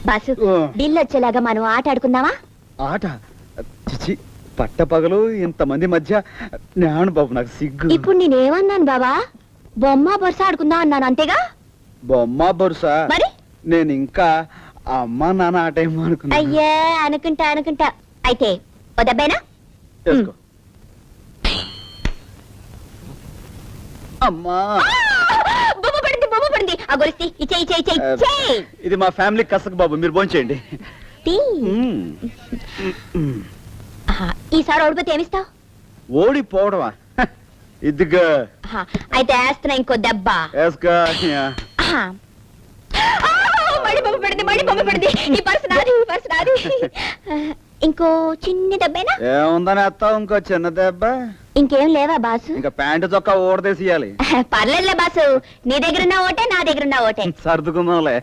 Boss bill వచ్చేలాగా మనం ఆట ఆడుకుందామా? ఆట చిచి పట్టపగలు ఇంతమంది మధ్య నేను బాబు నాకు సిగ్గు. ఇప్పుడు నేనేమన్నాను బాబా? బొమ్మ బొరుస ఆడుకుందాం అన్నాను, అంతేగా? బొమ్మ బొరుసా? మరి నేను ఇంకా అమ్మ నాన్న ఆట ఏమో అనుకున్నా. అయ్యే అనుకుంటా అయితే ఓ దెబ్బేనా? వేసుకో. అమ్మా బొమ్మ పడింది ఆ గొలిసి ఇచ్చే. ఇది మా ఫ్యామిలీ కసక్ బాబు, మీరు భోంచేయండి. ఈసారి ఓడిపోతే ఏమిస్తావు? ఓడిపోవడమా? ఇదిగా అయితే వేస్తున్నా ఇంకో దెబ్బ. వేసుకో. మళ్ళీ బొమ్మ పడింది. ఈ పర్సు నాది. ఇంకో చిన్న దెబ్బేనా? ఏముందని వేస్తావు? ఇంకో చిన్న దెబ్బ. ఇంకేం లేవా బాసు? ఇంకా ప్యాంటు చొక్కా ఓడదేసియాలి. పర్లేదులే బాసు, నీ దగ్గరున్న ఓటే నా దగ్గరున్న ఓటే. సర్దుకుందాంలే.